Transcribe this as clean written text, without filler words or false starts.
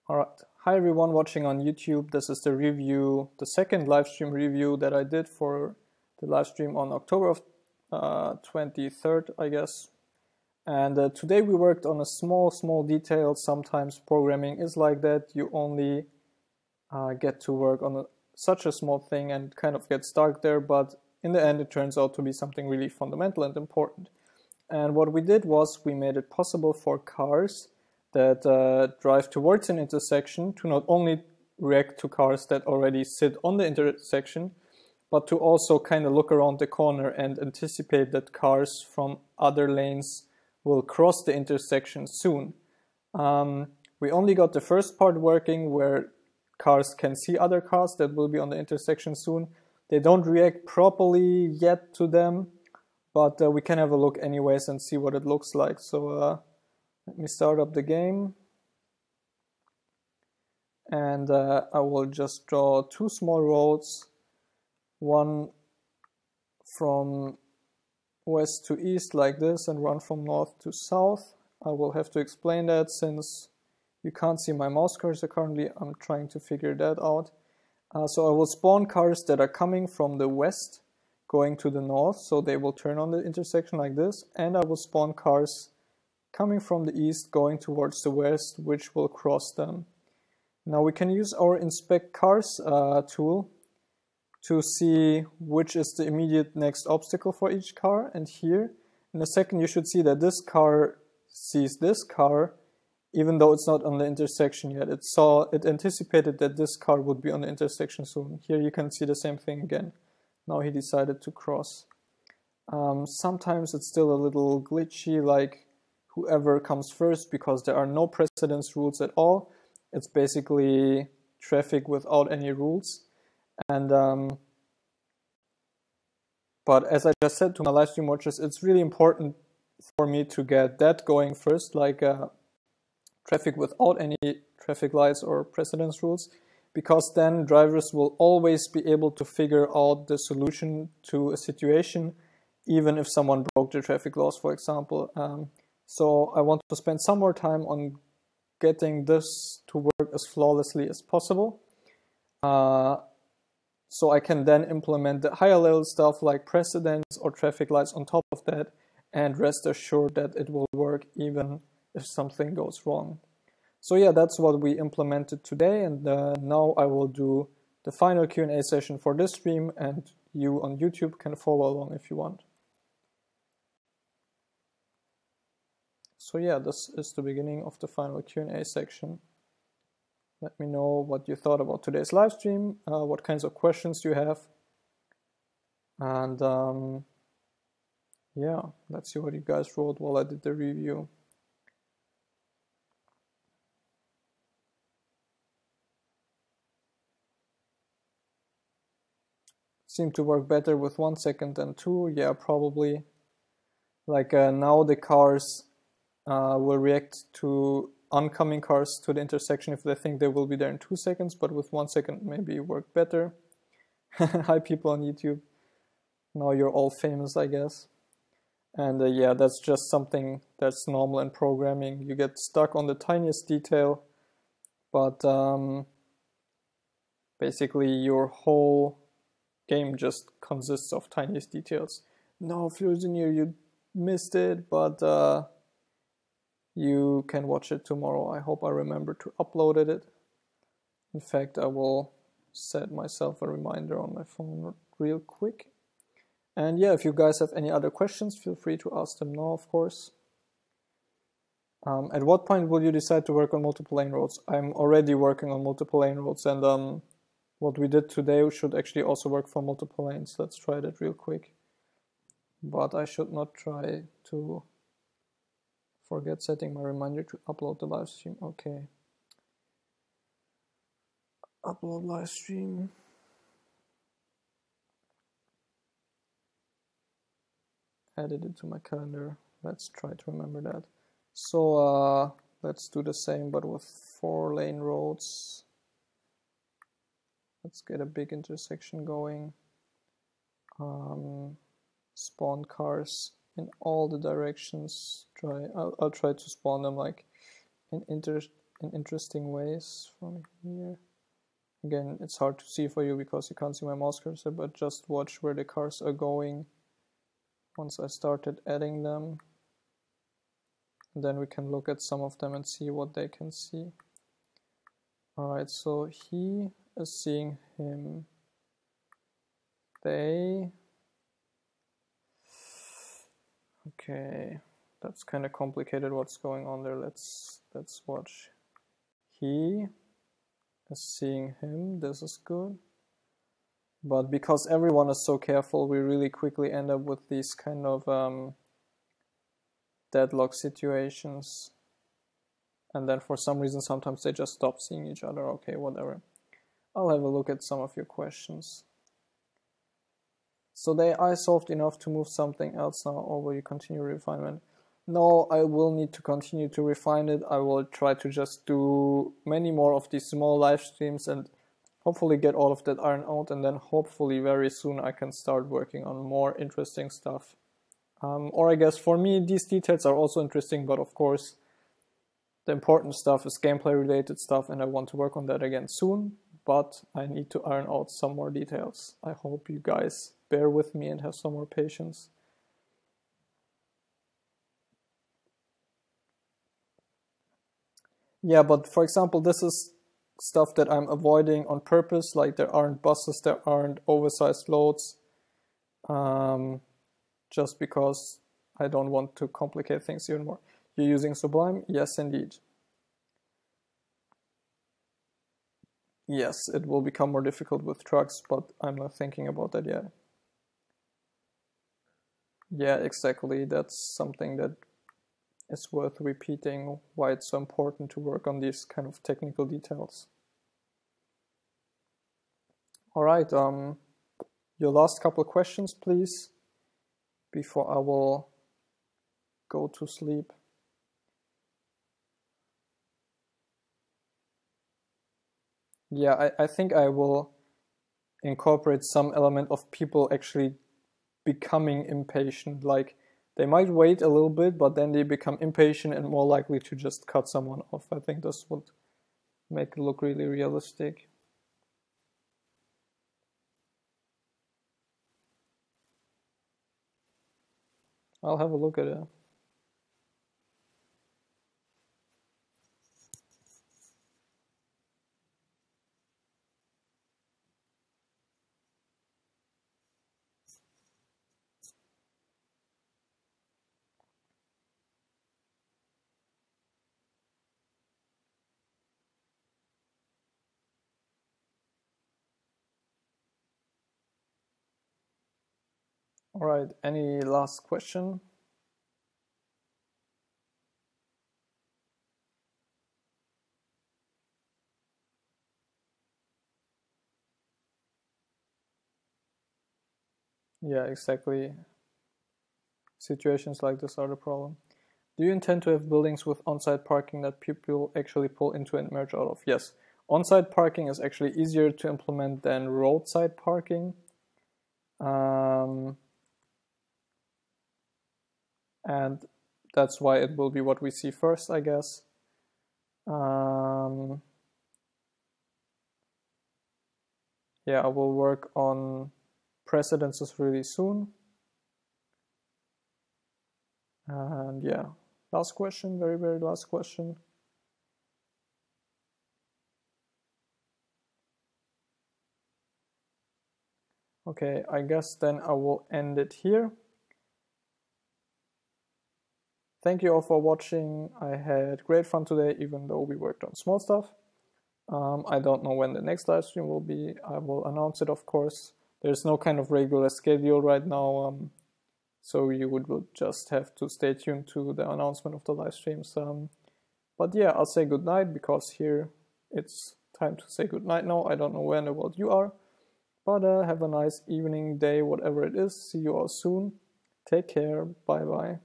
Alright, hi everyone watching on YouTube. This is the review, the second live stream review that I did for the live stream on October 23rd, I guess. And today we worked on a small detail. Sometimes programming is like that. You only get to work on such a small thing and kind of get stuck there, but in the end it turns out to be something really fundamental and important. And what we did was we made it possible for cars that drive towards an intersection to not only react to cars that already sit on the intersection, but to also kind of look around the corner and anticipate that cars from other lanes will cross the intersection soon. We only got the first part working, where cars can see other cars that will be on the intersection soon. They don't react properly yet to them, but we can have a look anyways and see what it looks like. So let me start up the game, and I will just draw two small roads, one from west to east like this and one from north to south. I will have to explain that since you can't see my mouse cursor currently. I'm trying to figure that out. So I will spawn cars that are coming from the west going to the north, so they will turn on the intersection like this, and I will spawn cars coming from the east going towards the west, which will cross them. Now we can use our inspect cars tool to see which is the immediate next obstacle for each car, and here in a second you should see that this car sees this car even though it's not on the intersection yet. It anticipated that this car would be on the intersection soon. Here you can see the same thing again. Now he decided to cross. Sometimes it's still a little glitchy, like whoever comes first, because there are no precedence rules at all. It's basically traffic without any rules. And but as I just said to my live stream watchers, it's really important for me to get that going first, like traffic without any traffic lights or precedence rules, because then drivers will always be able to figure out the solution to a situation, even if someone broke the traffic laws, for example. So I want to spend some more time on getting this to work as flawlessly as possible. So I can then implement the higher level stuff like precedence or traffic lights on top of that, and rest assured that it will work even if something goes wrong. So yeah, that's what we implemented today, and now I will do the final Q&A session for this stream, and you on YouTube can follow along if you want. So yeah, this is the beginning of the final Q&A section. Let me know what you thought about today's live stream, what kinds of questions you have, and yeah, let's see what you guys wrote while I did the review. Seemed to work better with 1 second than 2. Yeah, probably. Like now the cars will react to oncoming cars to the intersection if they think they will be there in 2 seconds, but with 1 second maybe it worked better. Hi people on YouTube. Now you're all famous, I guess. And yeah, that's just something that's normal in programming. You get stuck on the tiniest detail, but basically your whole game just consists of tiniest details. No, Flusenir, you missed it, but you can watch it tomorrow. I hope I remember to upload it. In fact, I will set myself a reminder on my phone real quick. And yeah, if you guys have any other questions, feel free to ask them now, of course. At what point will you decide to work on multiple lane roads? I'm already working on multiple lane roads, and what we did today should actually also work for multiple lanes. Let's try that real quick. But I should not try to forget setting my reminder to upload the live stream. Okay. Upload live stream. Added it to my calendar. Let's try to remember that. So let's do the same but with 4 lane roads. Let's get a big intersection going. Spawn cars in all the directions. I'll try to spawn them like in in interesting ways from here. Again, it's hard to see for you because you can't see my mouse cursor, but just watch where the cars are going once I started adding them. And then we can look at some of them and see what they can see. Alright, so he is seeing him. They... Okay, that's kind of complicated what's going on there. Let's watch. He is seeing him. This is good. But because everyone is so careful, we really quickly end up with these kind of deadlock situations. And then for some reason, sometimes they just stop seeing each other. Okay, whatever. I'll have a look at some of your questions. So I solved enough to move something else now, or will you continue refinement? No, I will need to continue to refine it. I will try to just do many more of these small live streams and hopefully get all of that ironed out, and then hopefully very soon I can start working on more interesting stuff. Or I guess for me these details are also interesting, but of course the important stuff is gameplay related stuff, and I want to work on that again soon, but I need to iron out some more details. I hope you guys bear with me and have some more patience. Yeah, but for example, this is stuff that I'm avoiding on purpose, like there aren't buses, there aren't oversized loads, just because I don't want to complicate things even more. You're using Sublime? Yes, indeed. Yes, it will become more difficult with trucks, but I'm not thinking about that yet. Yeah, exactly. That's something that is worth repeating, why it's so important to work on these kind of technical details. All right, your last couple of questions, please, before I will go to sleep. Yeah, I think I will incorporate some element of people actually becoming impatient. Like, they might wait a little bit, but then they become impatient and more likely to just cut someone off. I think this would make it look really realistic. I'll have a look at it. All right, any last question? Yeah, exactly. Situations like this are the problem. Do you intend to have buildings with on-site parking that people actually pull into and merge out of? Yes. On-site parking is actually easier to implement than roadside parking. And that's why it will be what we see first, I guess. Yeah, I will work on precedences really soon. And yeah, last question, very, very last question. Okay, I guess then I will end it here. Thank you all for watching. I had great fun today, even though we worked on small stuff. I don't know when the next live stream will be. I will announce it, of course. There's no kind of regular schedule right now, so you would just have to stay tuned to the announcement of the live streams. But yeah, I'll say goodnight, because here it's time to say goodnight now. I don't know where in the world you are, but have a nice evening, day, whatever it is. See you all soon. Take care. Bye bye.